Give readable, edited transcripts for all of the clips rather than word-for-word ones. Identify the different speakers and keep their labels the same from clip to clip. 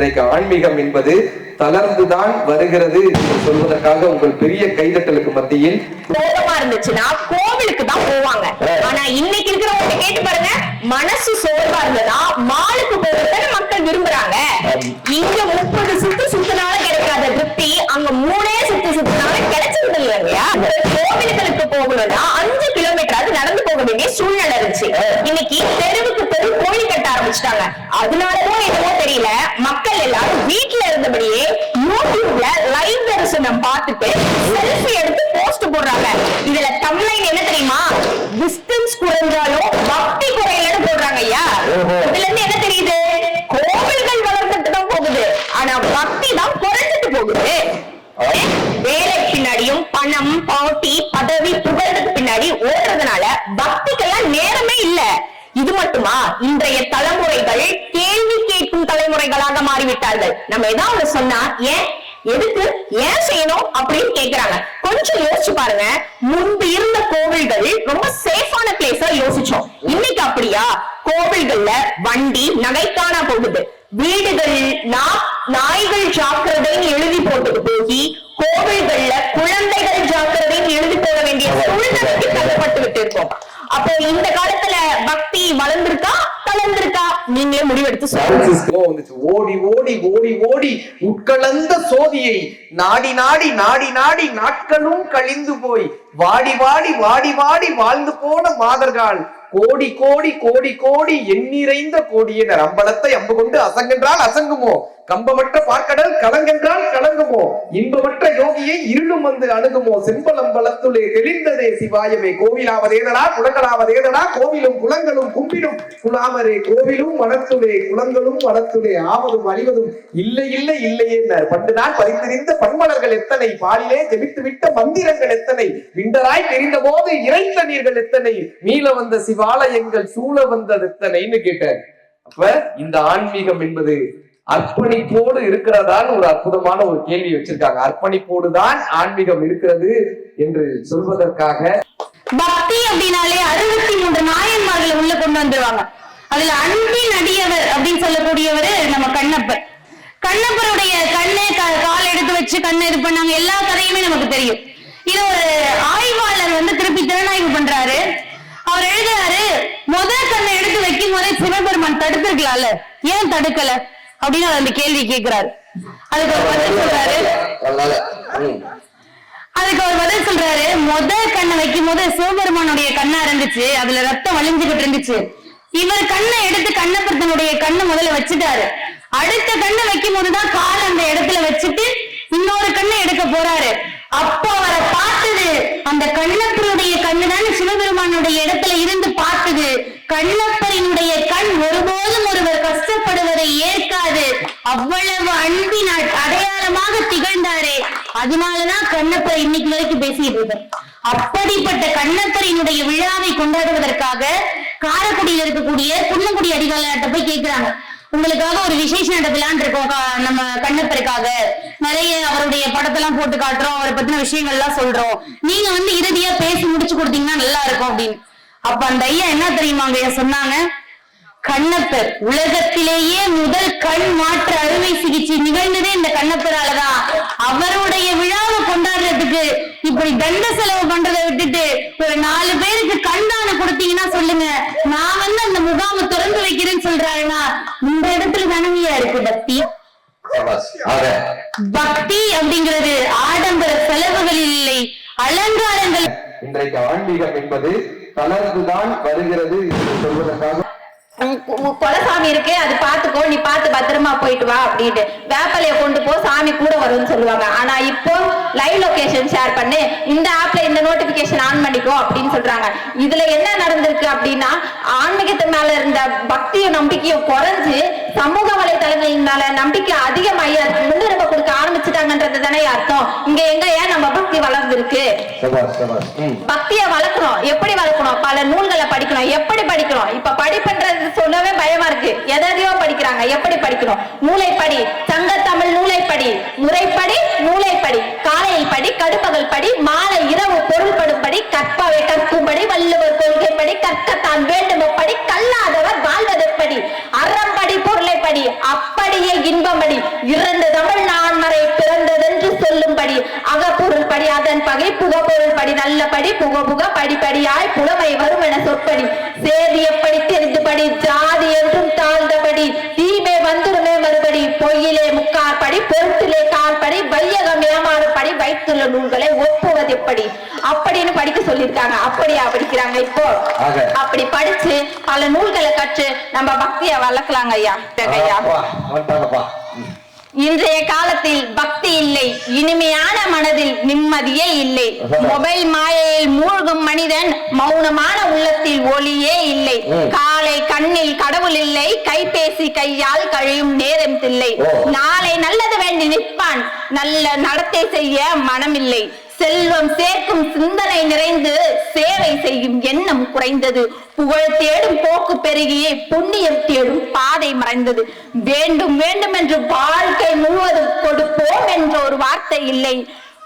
Speaker 1: இன்றைக்கு ஆன்மீகம் என்பது தளர்ந்துதான் வருகிறது என்று சொல்வதற்காக உங்கள் பெரிய கைதட்டலுக்கு மத்தியில்
Speaker 2: கோபமா இருந்துச்சுன்னா கோவிலுக்கு தான் போவாங்க. ஆனா இன்னைக்கு இருக்கிறவங்க கேட்டு பாருங்க, மனசு சோர்வா இருந்ததா மாலுக்கு போறத மக்கள் விரும்புறாங்க. இங்க 30 சுத்து சுத்தினால கிடைக்காத திருப்தி அங்க 3 சுத்தினால கிடைச்சது இல்லையா? கோவில்களுக்கு போகணும்னா 5 கிலோமீட்டர் நடந்து போக வேண்டிய சூழ்நிலை இருந்துச்சு. இன்னைக்கு தெருவுக்கு தெரு கோயில் கட்ட ஆரம்பிச்சிட்டாங்க. அதனாலதான் என்னவோ தெரியல, மக்கள் எல்லாரும் வீட்டுல இருந்தபடியே யூடியூப்ல லைவ் தரிசனம் பார்த்துட்டு செல்ஃபி எடுத்து போஸ்ட் போடுறாங்க. இதுல தமிழ்லைன் என்ன தெரியுமா? டிஸ்டன்ஸ் குறைஞ்சாலும் பக்தி குறையலன்னு போடுறாங்க. ஐயா, இதுல இருந்து என்ன தெரியுது? கோவில்கள் வளர்ந்துட்டு தான் போகுது, ஆனா பக்தி தான் குறைஞ்சிட்டு போகுது. வேலை பின்னாடியும் பணம், பாட்டி, பதவி, புகழுக்கு பின்னாடி ஓடுறதுனால பக்திக்கெல்லாம் நேரமே இல்ல. இது மட்டுமா? இன்றைய தலைமுறைகள் கேள்வி கேட்கும் தலைமுறைகளாக மாறிவிட்டார்கள். நம்ம ஏதாவது சொன்னா ஏன், எதுக்கு, ஏன் செய்யணும் அப்படின்னு கேக்குறாங்க. கொஞ்சம் யோசிச்சு பாருங்க. முன்பு இருந்த கோவில்கள் ரொம்ப சேஃபான பிளேஸா யோசிச்சோம். இன்னைக்கு அப்படியா? கோவில்கள்ல வண்டி நகைக்கான போகுது, வீடுகள் நாய்கள் ஜாக்கிரதைன்னு எழுதி போட்டு போகி கோவில்கள்ல குழந்தைகள் ஜாக்கிரதைன்னு எழுதி போட வேண்டிய சூழ்நிலைக்கு தள்ளப்பட்டு விட்டு இருக்கோம். அப்போ இந்த காலத்துல பக்தி வளர்ந்திருக்கா தளர்ந்திருக்கா? நீங்களே முடிவெடுத்து
Speaker 1: சொல்லுங்க. ஓடி ஓடி ஓடி ஓடி உட்கலந்த சோதியை நாடி நாடி நாடி நாடி நாட்களும் கழிந்து போய் வாடி வாடி வாடி வாடி வாழ்ந்து போன மாதர்கள் கோடி கோடி கோடி கோடி எண்ணிறைந்த கோடியினர் அம்பலத்தை அம்பு கொண்டு அசங்கென்றால் அசங்குமோ, கம்பமற்ற பார்க்கடல் கலங்கென்றால் கலங்குமோ, இன்பமற்ற யோகியை இருளும் வந்து அணுகுமோ, செம்பலம்பலத்துளே தெளிந்ததே சிவாயமே, கோவிலாவதேதடா குளங்களாவதேதடா, கோவிலும் குளங்களும் கும்பிடும் குலாமரே, கோவிலும் மனத்துளே குளங்களும் மனத்துளே ஆவதும் அழிவதும் இல்லை இல்லை இல்லையே. பண்டு நாள் பறித்திருந்த பன்மலர்கள் எத்தனை, பாலிலே ஜெபித்து விட்ட மந்திரங்கள் எத்தனை, விண்டராய் தெரிந்த போது இறைத்த நீர்கள் எத்தனை, மீள வந்த சிவாலயங்கள் சூழ வந்தது எத்தனைன்னு கேட்டார். அப்ப இந்த ஆன்மீகம் என்பது அர்ப்பணிப்போடு இருக்கிறதான்னு ஒரு அற்புதமான ஒரு கேள்வி வச்சிருக்காங்க. அர்ப்பணிப்போடுதான் ஆன்மீகம் இருக்கிறது என்று சொல்வதற்காக
Speaker 2: பக்தி அப்படின்னாலே 63 நாயன்மார்களை உள்ள கொண்டு வந்துருவாங்க. அதுல அன்பின் அடியவர் அப்படின்னு சொல்லக்கூடியவர் நம்ம கண்ணப்பர். கண்ணப்பருடைய கண்ணை கால் எடுத்து வச்சு கண்ணை இது பண்ணாங்க. எல்லா கதையுமே நமக்கு தெரியும். இது ஒரு ஆய்வாளர் திருப்பி திறனாய்வு பண்றாரு. அவர் எழுதுறாரு, முதல் கண்ணை எடுத்து வைக்கும் போதே சிவபெருமான் தடுத்திருக்கலாம்ல, ஏன் தடுக்கல அப்படின்னு அந்த கேள்வி கேட்கிறாரு. அதுக்கு அவர் பதில் சொல்றாரு, முதல் கண்ணை வைக்கும் போது சிவபெருமானுடைய கண்ணா இருந்துச்சு, அதுல ரத்தம் வழிஞ்சுகிட்டு இருந்துச்சு. இவர் கண்ணை எடுத்து கண்ணப்பருத்தனுடைய கண்ணை முதல்ல வச்சுட்டாரு. அடுத்த கண்ணை வைக்கும் போதுதான் கால் அந்த இடத்துல வச்சுட்டு இன்னொரு கண்ணை எடுக்க போறாரு. அப்போ அவரை பார்த்தது அந்த கண்ணப்பருடைய கண்ணுதான் சிவபெருமானுடைய இடத்துல இருந்து பார்த்தது. கண்ணப்பரினுடைய கண் ஒருபோதும் ஒருவர் கஷ்டப்படுவதை ஏற்காது, அவ்வளவு அன்பின் அடையாளமாக திகழ்ந்தாரே. அதனாலதான் கண்ணப்பரை இன்னைக்கு வரைக்கும் பேசிட்டு இருக்கார். அப்படிப்பட்ட கண்ணப்பரினுடைய விழாவை கொண்டாடுவதற்காக காரைக்குடியில் இருக்கக்கூடிய குன்னக்குடி அடிகளார்ட்ட போய் கேட்கிறாங்க, உங்களுக்காக ஒரு விசேஷம் நடத்தலான் இருக்கோம், நம்ம கண்ணப்பருக்காக நிறைய அவருடைய படத்தெல்லாம் போட்டு காட்டுறோம், அவரை பத்தின விஷயங்கள் எல்லாம் சொல்றோம், நீங்க இறுதியா பேசி முடிச்சு கொடுத்தீங்கன்னா நல்லா இருக்கும் அப்படின்னு. அப்ப அந்த ஐயா என்ன தெரியுமாங்க சொன்னாங்க, கண்ணப்பர் உலகத்திலேயே முதல் கண் மாற்று அறுவை சிகிச்சை நிகழ்ந்ததே இந்த கண்ணப்பராலதான். அவருடைய விழாவை கொண்டாடுறதுக்கு இப்படி தண்ட செலவு பண்றதை விட்டுட்டு ஒரு 4 பேருக்கு கண்தானம் கொடுத்தீங்கன்னா சொல்லுங்க, நான் அந்த முகாமை திறந்து வைக்கிறேன்னு சொல்றாருன்னா இந்த இடத்துல தானங்கயா இருக்கு பக்தி. பக்தி அப்படிங்கிறது ஆடம்பர செலவுகள் இல்லை, அலங்காரங்கள்.
Speaker 1: இன்றைக்கு ஆன்மீகம் என்பது தளர்ந்துதான் வருகிறது என்று சொல்வதற்காக
Speaker 2: கொலசாமி இருக்கு, அது பாத்துக்கோ, நீ பார்த்து பத்திரமா போயிட்டு வா அப்படின்ட்டு வேப்பலைய கொண்டு போ, சாமி கூட வரும்னு சொல்லுவாங்க. ஆனா இப்போ லைவ் லொகேஷன் ஷேர் பண்ணு, இந்த ஆப்ல இந்த நோட்டிபிகேஷன் ஆன் பண்ணிக்கோ அப்படின்னு சொல்றாங்க. இதுல என்ன நடந்திருக்கு அப்படின்னா, ஆன்மீகத்து மேல இருந்த பக்தியும் நம்பிக்கையும் குறைஞ்சு சமூக வலைதளங்களின் மேல நம்பிக்கை அதிகமாகி அதுக்கு முன்னுரிமை கொடுக்க ஆரம்பிச்சுட்டாங்கன்றது தானே அர்த்தம். இங்க எங்க ஏன் நம்ம பக்தி வளர்ந்துருக்கு? பக்தியை வளர்க்கணும். எப்படி வளர்க்கணும்? பல நூல்களை படிக்கணும். எப்படி படிக்கணும்? இப்ப படிப்புன்றது சொல்லவே பயமா இருக்கு. எதையோ படிக்கிறாங்க. எப்படி படிக்கணும்? நூலைப்படி, சங்க தமிழ் நூலைப்படி, முறைப்படி நூலைப்படி, காலையில் படி, கடுப்பகல் படி, மாலை இரவு பொருள்படும்படி, கற்பவை கற்கும்படி, வள்ளுவர் கொள்கைப்படி, கற்கத்தான் வேண்டும் படி, கல்லாதவர் வாழ்வதற்படி, அறம்படி பொருளைப்படி, அப்படி அகப்படியே இன்பமடி, 2 தமிழ் நான்மறை பிறந்ததென்று சொல்லும்படி, அகப்பொருள் படி அதன் பகை, புகப்பொருள் படி நல்ல படி, புக படிப்படியாய் புலமை வரும் என சொற்படி, சேதி எப்படி தெரிந்துபடி, ஜாதி என்றும் தாழ்ந்தபடி, தீமை வந்துருமே மறுபடி, பொய்யிலே முக்காற்படி, பொருட்டிலே கால்படி, வையகம் ஏமாறுபடி, வைத்துள்ள நூல்களை ஒப்புவது எப்படி அப்படின்னு படிக்க சொல்லியிருக்காங்க. அப்படியா படிக்கிறாங்க இப்போ? அப்படி படிச்சு பல நூல்களை கற்று நம்ம பக்தியை வளர்க்கலாங்க ஐயா. இன்றைய காலத்தில் பக்தி இல்லை, இனிமையான மனதில் நிம்மதியே இல்லை. மொபைல் மாயையில் மூழ்கும் மனிதன் மௌனமான உள்ளத்தில் ஒளியே இல்லை. காலை கண்ணில் கடவுள் இல்லை, கைபேசி கையால் கழியும் நேரம் இல்லை. நாளை நல்லது வேண்டி நிற்பான், நல்ல நடத்தை செய்ய மனமில்லை. செல்வம் சேர்க்கும் சிந்தனை நிறைந்து சேவை செய்யும் எண்ணம் குறைந்தது. புகழ் தேடும் போக்கு பெருகி புண்ணியம் தேடும் பாதை மறைந்தது. வேண்டும் வேண்டும் என்று வாழ்க்கை முழுவதும் கொடுப்போம் என்ற ஒரு வார்த்தை இல்லை.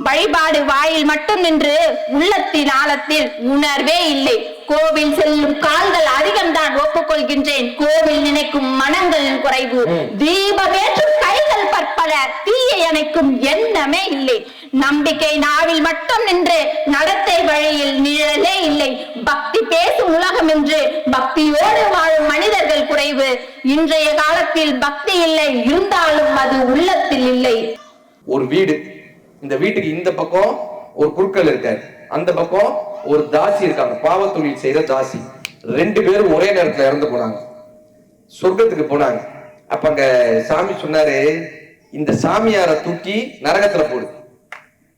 Speaker 2: வழிபாடு வாயில் மட்டும் நின்று உள்ளத்தின் ஆழத்தில் உணர்வே இல்லை. கோவில் செல்லும் கால்கள் அதிகம்தான், ஒப்புக்கொள்கின்றேன். கோவில் நினைக்கும் மனங்கள் குறைவு. தீபமேற்றும் கைகள் பற்பல, தீயை அணைக்கும் எண்ணமே இல்லை. நம்பிக்கை நாவில் மட்டும் நின்று நடத்தை வழியில் நிழலே இல்லை. பக்தி பேசும் உலகம் என்று பக்தியோடு வாழும் மனிதர்கள் குறைவு. இன்றைய காலத்தில் பக்தி இல்லை, இருந்தாலும் அது உள்ளத்தில் இல்லை.
Speaker 1: ஒரு வீடு, இந்த வீட்டுக்கு இந்த பக்கம் ஒரு குருக்கள் இருக்காரு, அந்த பக்கம் ஒரு தாசி இருக்காங்க, பாவத்தொழில் செய்யற தாசி. 2 பேரும் ஒரே நேரத்துல இறந்து போனாங்க, சொர்க்கத்துக்கு போனாங்க. அப்ப அங்க சாமி சொன்னாரு, இந்த சாமியாரை தூக்கி நரகத்துல போடு,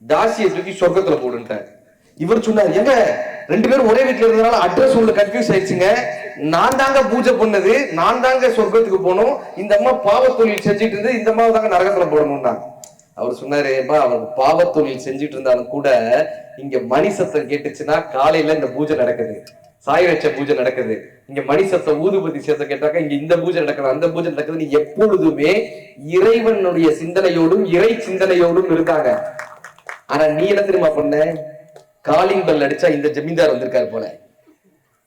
Speaker 1: தாசியை தூக்கி சொர்க்கத்துல போடுன்ட்டாரு. இவர் சொன்னாரு, எங்க 2 பேரும் ஒரே வீட்டுல இருந்ததுனால அட்ரஸ் உங்களுக்கு கன்ஃபியூஸ் ஆயிடுச்சுங்க, நான் தாங்க பூஜை பண்ணது, நான் தாங்க சொர்க்கத்துக்கு போகணும், இந்த அம்மா பாவத்தொழில் செஞ்சுட்டு இருந்து இந்த அம்மாவை தாங்க நரகத்துல போடணும்னா. அவர் சொன்னாரு, அவர் பாவத்தொழில் செஞ்சுட்டு இருந்தாலும் கூட இங்க மணி சத்தம் கேட்டுச்சுன்னா காலையில இந்த பூஜை நடக்குது, சாய் வச்ச பூஜை நடக்குது, இங்க மணி சத்தம் ஊதுபதி சத்தம் கேட்டாக்க இங்க இந்த பூஜை நடக்குது, அந்த பூஜை நடக்குது. எப்பொழுதுமே இறைவனுடைய சிந்தனையோடும் இறை சிந்தனையோடும் இருக்காங்க. ஆனா நீ என்ன தெரியுமா பண்ண, காலிங் பெல் அடிச்சா இந்த ஜமீன்தார் வந்திருக்காரு போல,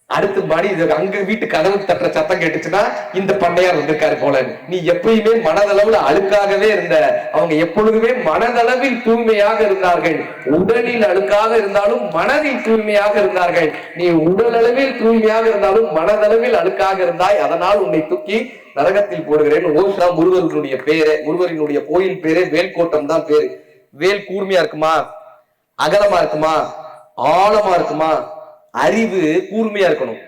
Speaker 1: அடுத்து மணி அங்க வீட்டு கதவு தட்டுற சத்தம் கேட்டுச்சுன்னா இந்த பண்ணையார் வந்திருக்காரு போல. நீ எப்பயுமே மனதளவுல அழுக்காகவே இருந்த. அவங்க எப்பொழுதுமே மனதளவில் தூய்மையாக இருந்தார்கள். உடலில் அழுக்காக இருந்தாலும் மனதில் தூய்மையாக இருந்தார்கள். நீ உடல் அளவில் தூய்மையாக இருந்தாலும் மனதளவில் அழுக்காக இருந்தாய், அதனால் உன்னை தூக்கி நரகத்தில் போடுகிறேன். ஓஷா முருகனுடைய பேரு, முருகனுடைய கோயில் பேரே வேல்கோட்டம் தான் பேரு. வேல் கூர்மையா இருக்குமா, அகலமா இருக்குமா, ஆழமா இருக்குமா? அறிவு கூர்மையா இருக்கணும்,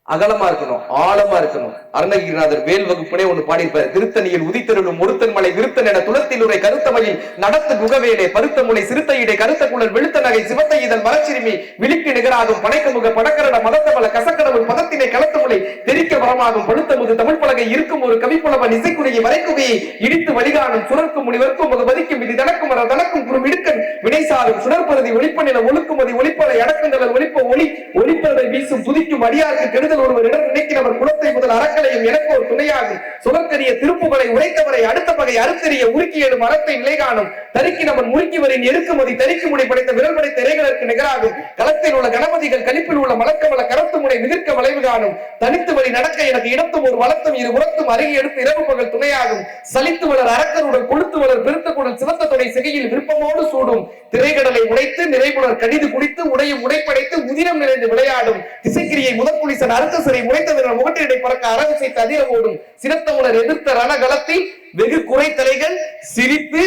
Speaker 1: அகலமா இருக்கணும், ஆழமா இருக்கணும். அருணகிரிநாதர் வேல் வகுப்புனே ஒண்ணு பாடியிருப்பாரு. திருத்தணியில் உதித்தருளும் ஒருத்தன் மலை விருத்தன் என துளத்தில் உரை கருத்தமையில் நடத்து குகவேலே பருத்த முனை சிறுத்தையிடை கருத்த குழல் வெளுத்த நகை சிவத்தை இதழ் மரச்சிறுமி விழிக்கு நிகராகும் பனைக்கமுக படக்கரட மதத்தமல கசக்கடவுள் பதத்தினை கலத்த முனை தெரிக்க வரமாகும் படுத்த முது தமிழ் பலகை இருக்கும் ஒரு கவிப்புலவன் இசைக்குறையை வரைக்குகையை இடித்து வழிகாணும் சுழற்கும் முனிவர்க்கும் முகமதிக்கும் விதி தனக்கும் வர தனக்கும் குறும் இடுக்கன் வினைசாரும் சுடற்பருதி ஒளிப்ப நில ஒழுக்குமதி ஒளிப்பலை அடக்குந்தலர் ஒளிப்ப ஒளி ஒளிப்பதை வீசும் துதிக்கும் அடியாருக்கு கெடுதல் ஒருவர் இடம் நினைக்கிறவர் குலத்தை முதல் அறக்கலையும் எனக்கு ஒரு துணையாகும் சுழற்கரிய திருப்புகளை உரைத்தவரை அடுத்த பகை அறுத்தறிய உருக்கி எழும் அறத்தை நிலை காணும் தருக்கி நமன் முறுக்கிவரின் எருக்குமதி தரிக்கு முனை படைத்த விரல் படைத்த இறைகளுக்கு நிகராகும் களத்தில் உள்ள கணபதிகள் கலிப்பில் உள்ள மலக்கமல கரத்து முனை மிதிர்க்க வளைவு காணும் தனித்து வழி நடக்க எனக்கு இடத்தும் ஒரு வளத்தும் இரு உரத்தும் அருகி எடுத்து இரவு பகல் துணையாகும் சலித்து வளர் அரக்கருடன் கொழுத்து வளர் பெருத்தக்குடன் சிவத்த துணை சிகையில் விருப்பமோடு சூடும் திரைக்கடலை உடைத்து நிறைவுணர் கடிது குடித்து உடையும் உடைப்படைத்து உதிரம் நிறைந்து விளையாடும் திசைக்கிரியை முதற்குளிசன் அறுத்த சிறை முளைத்தவர்கள் முகட்டிடை பறக்க அரவசைத்து அதிர ஓடும் சிரத்தமுனர் எதிர்த்த ரணகலத்தில் வெகு குறைத்தலைகள் சிரித்து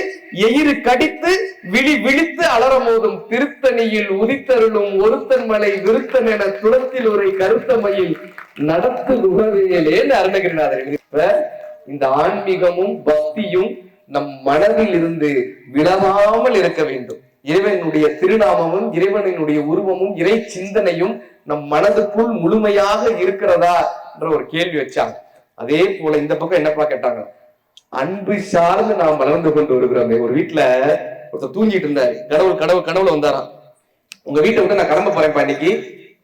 Speaker 1: எயிறு கடித்து விழி விழித்து அலறமோதும் திருத்தணியில் உதித்தருளும் ஒருத்தன் மலை விருத்தன் என துளத்தில் ஒரு கருத்தமையில் நடத்து குகவேலே அருணகிரிநாதர். இந்த ஆன்மீகமும் பக்தியும் நம் மனதில் இருந்து விலகாமல் இருக்க வேண்டும். இறைவனுடைய திருநாமமும் இறைவனுடைய உருவமும் இறை சிந்தனையும் நம் மனதுக்குள் முழுமையாக இருக்கிறதா என்ற ஒரு கேள்வி வச்சாங்க. அதே போல இந்த பக்கம் என்னப்பா கேட்டாங்க, அன்பு சார்ந்து நாம் வளர்ந்து கொண்டு வருகிறோமே. ஒரு வீட்டுல ஒருத்தர் தூங்கிட்டு இருந்தாரு, கனவுல வந்தாராம், உங்க வீட்டை விட்டு நான் கிளம்ப போறேன் இன்னைக்கு,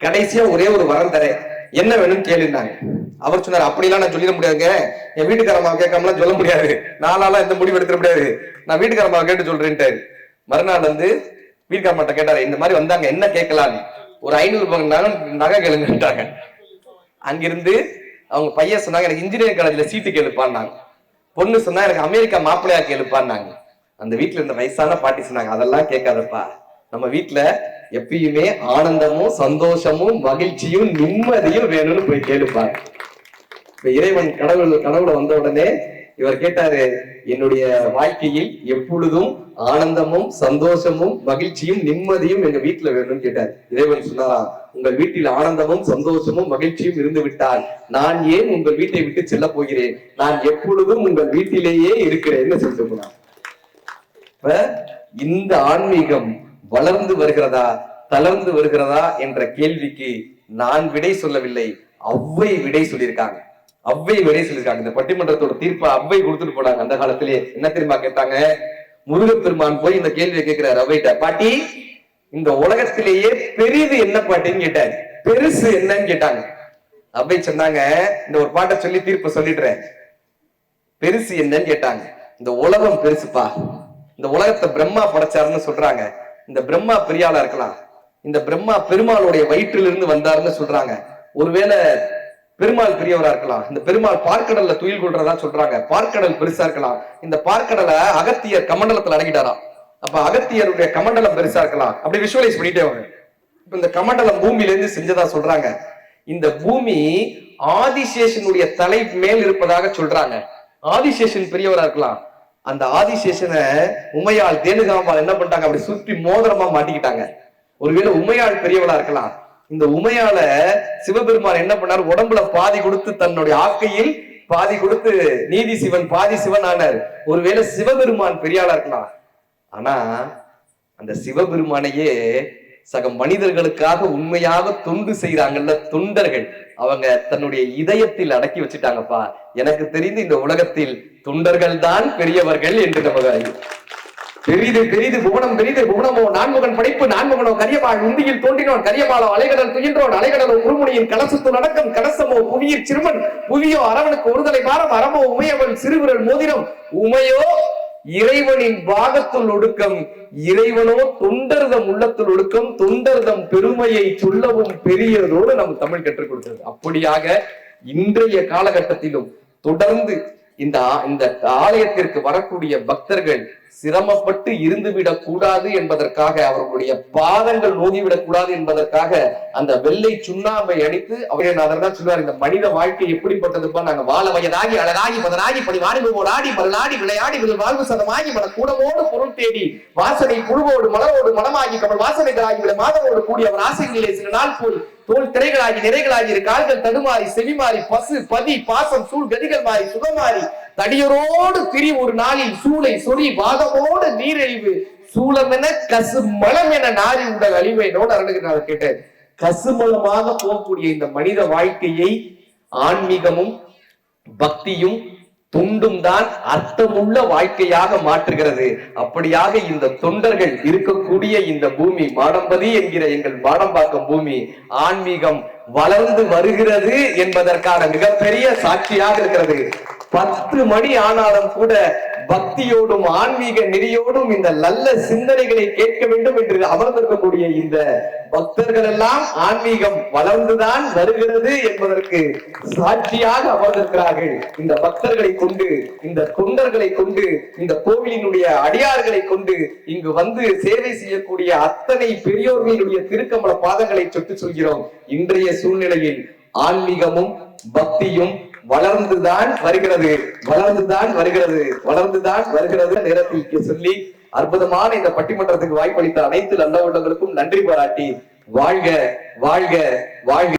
Speaker 1: கடைசியா ஒரே ஒரு வரம் தரேன், என்ன வேணும்னு கேளுனாங்க. அவர் சொன்னார், அப்படிலாம் நான் சொல்லிட முடியாதுங்க, என் வீட்டுக்காரம்மா கேட்காமலாம் சொல்ல முடியாது, நாளாலாம் எந்த முடிவு எடுத்துட முடியாது, நான் வீட்டுக்காரம்மா கேட்டு சொல்றேன்ட்டாரு. மறுநாள் வந்து வீட்டுக்காரம்மாட்ட கேட்டாரு, இந்த மாதிரி வந்தாங்க என்ன கேட்கலான்னு. ஒரு 500 நகை கேளுங்கட்டாங்க. அங்கிருந்து அவங்க பையன் சொன்னாங்க, எனக்கு இன்ஜினியரிங் காலேஜ்ல சீட்டு கேளுப்பான்னாங்க. பொண்ணு சொன்னா எனக்கு அமெரிக்கா மாப்பிள்ளையா கேளுப்பான்னாங்க. அந்த வீட்டுல இருந்த வயசான பாட்டி சொன்னாங்க, அதெல்லாம் கேட்காதப்பா, நம்ம வீட்டுல எப்பயுமே ஆனந்தமும் சந்தோஷமும் மகிழ்ச்சியும் நிம்மதியும் வேணும்னு போய் கேளுப்பாங்க. இப்ப இறைவன் கனவுல வந்த உடனே இவர் கேட்டாரு, என்னுடைய வாழ்க்கையில் எப்பொழுதும் ஆனந்தமும் சந்தோஷமும் மகிழ்ச்சியும் நிம்மதியும் எங்க வீட்டுல வேணும்னு கேட்டாரு. இறைவன் சொன்னாரா, உங்கள் வீட்டில் ஆனந்தமும் சந்தோஷமும் மகிழ்ச்சியும் இருந்து விட்டால் நான் ஏன் உங்கள் வீட்டை விட்டு செல்ல போகிறேன், நான் எப்பொழுதும் உங்கள் வீட்டிலேயே இருக்கிறேன்னு சொல்லிட்டு போனான். இப்ப இந்த ஆன்மீகம் வளர்ந்து வருகிறதா தளர்ந்து வருகிறதா என்ற கேள்விக்கு நான் விடை சொல்லவில்லை, அவ்வை விடை சொல்லியிருக்காங்க. அவ்வை விடை சொல்லியிருக்காங்க. இந்த பட்டிமன்றத்தோட தீர்ப்பை அவ்வை கொடுத்துட்டு போனாங்க. அந்த காலத்திலேயே என்ன தெரியுமா கேட்டாங்க, முருகப்பெருமான் போய் இந்த கேள்வியை கேட்கிறாரு அவ்வைட்ட, பாட்டி இந்த உலகத்திலேயே பெரிது என்ன பாட்டின்னு கேட்டாரு. பெருசு என்னன்னு கேட்டாங்க. அவ்வை சொன்னாங்க, இந்த ஒரு பாட்டை சொல்லி தீர்ப்பு சொல்லிடுறேன். பெருசு என்னன்னு கேட்டாங்க. இந்த உலகம் பெருசுப்பா, இந்த உலகத்தை பிரம்மா படைச்சாருன்னு சொல்றாங்க. இந்த பிரம்மா பெரியாளா இருக்கலாம், இந்த பிரம்மா பெருமாளுடைய வயிற்றிலிருந்து வந்தாருன்னு சொல்றாங்க. ஒருவேளை பெருமாள் பெரியவரா இருக்கலாம், இந்த பெருமாள் பார்க்கடல்ல துயில் கொள்றதா சொல்றாங்க, பார்க்கடல் பெருசா இருக்கலாம். இந்த பார்க்கடலை அகத்தியர் கமண்டலத்துல அடங்கிட்டாராம். அப்ப அகத்தியருடைய கமண்டலம் பெருசா இருக்கலாம். அப்படி விஷுவலைஸ் பண்ணிட்டே வாங்க. இப்ப இந்த கமண்டலம் பூமியில இருந்து செஞ்சதா சொல்றாங்க. இந்த பூமி ஆதிசேஷனுடைய தலை மேல் இருப்பதாக சொல்றாங்க. ஆதிசேஷன் பெரியவரா இருக்கலாம். அந்த ஆதிசேஷனை உமையாள் தேனுகாம்பாள் என்ன பண்ணிட்டாங்க, அப்படி சுற்றி மோதிரமா மாட்டிக்கிட்டாங்க. ஒருவேளை உமையாள் பெரியவளா இருக்கலாம். இந்த உமையால சிவபெருமான் என்ன பண்ணார், உடம்புல பாதி கொடுத்து தன்னுடைய ஆக்கையில் பாதி கொடுத்து நீதி சிவன் பாதி சிவன் ஆனார். ஒருவேளை சிவபெருமான் பெரியாளா இருக்கலாம். ஆனா அந்த சிவபெருமானையே சக மனிதர்களுக்காக உண்மையாக தொண்டு செய்யறாங்கல்ல தொண்டர்கள், அவங்க தன்னுடைய இதயத்தில் அடக்கி வச்சுட்டாங்கப்பா. எனக்கு தெரிந்து இந்த உலகத்தில் தொண்டர்கள் தான் பெரியவர்கள் என்று நமக்கு பெரிது பெரிது புவனம் பெரிது புவனமோ நான்முகன் படைப்பு நான்முகனோ கரியமாள் உந்தியில் தோன்றினோன் கரியமாளோ அலைகடல் துயின்றோன் அலைகடலோ குறுமுனியின் கலசத்து நடக்கம் கலசமோ புவியீர் சிறுவன் புவியோ அரவனுக்கு ஒருதலை பாரம் அறமோ உமையவன் சிறுவிரல் மோதிரம் உமையோ இறைவனின் பாகத்துள் ஒடுக்கம் இறைவனோ தொண்டர்தம் உள்ளத்துள் ஒடுக்கம் தொண்டர்தம் பெருமையை சொல்லவும் பெரியதோடு நம் தமிழ் கற்றுக் கொடுத்தது. அப்படியாக இன்றைய காலகட்டத்திலும் தொடர்ந்து இந்த ஆலயத்திற்கு வரக்கூடிய பக்தர்கள் சிரமப்பட்டு இருந்துவிடக் கூடாது என்பதற்காக, அவர்களுடைய பாதங்கள் நோகிவிடக் கூடாது என்பதற்காக அந்த வெள்ளை சுண்ணாம்பை அடித்து அவர் தான் சொல்லுவார், இந்த மனித வாழ்க்கை எப்படிப்பட்டதுப்பா, நாங்க வாழ வயதாகி அழகாகி மதனாகி படி வாணிபோடு ஆடி மறுநாடி விளையாடி விழல் வாழ்வு சதமாகி மன கூடமோடு பொருள் தேடி வாசனை புழுவோடு மலரோடு மனமாகி கமல் வாசனைகளாகி விட மாதவோடு கூடி அவர் ஆசைகளிலே சில நாள் போய் தோல் திரைகளாகி நிறைகளாகி இரு கால்கள் தடுமாறி செவிமாறி பசு பதி பாசம் சூழ் கதிகள் மாறி சுகமாறி தடியரோடு திரி ஒரு நாளில் சூளை சொறி வாதமோடு நீரழிவு சூளமென கசுமலம் என நாரி உடல் அழிவேனோடு அருணுகிறார் கேட்டார். கசுமலமாக போகக்கூடிய இந்த மனித வாழ்க்கையை ஆன்மீகமும் பக்தியும் தொண்டும் தான் அர்த்தமுள்ள வாழ்க்கையாக மாற்றுகிறது. அப்படியாக இந்த தொண்டர்கள் இருக்கக்கூடிய இந்த பூமி மாடம்பதி என்கிற எங்கள் மாடம்பாக்கம் பூமி ஆன்மீகம் வளர்ந்து வருகிறது என்பதற்கான மிகப்பெரிய சாட்சியாக இருக்கிறது. 10 மணி ஆனாலும் கூட பக்தியோடும் ஆன்மீக நெறியோடும் இந்த நல்ல சிந்தனைகளை கேட்க வேண்டும் என்று அமர்ந்திருக்கக்கூடிய இந்த பக்தர்கள் எல்லாம் ஆன்மீகம் வளர்ந்துதான் வருகிறது என்பதற்கு சாட்சியாக அமர்ந்திருக்கிறார்கள். இந்த பக்தர்களை கொண்டு இந்த தொண்டர்களை கொண்டு இந்த கோவிலினுடைய அடியார்களை கொண்டு இங்கு வந்து சேவை செய்யக்கூடிய அத்தனை பெரியோர்களுடைய திருக்கமல பாதங்களை சொட்டு சொல்கிறோம். இன்றைய சூழ்நிலையில் ஆன்மீகமும் பக்தியும் வளர்ந்துதான் வருகிறது நேரத்தில் சொல்லி அற்புதமான இந்த பட்டிமன்றத்துக்கு வாய்ப்பளித்த அனைத்து நல்ல உள்ளங்களுக்கும் நன்றி பாராட்டி வாழ்க வாழ்க வாழ்க.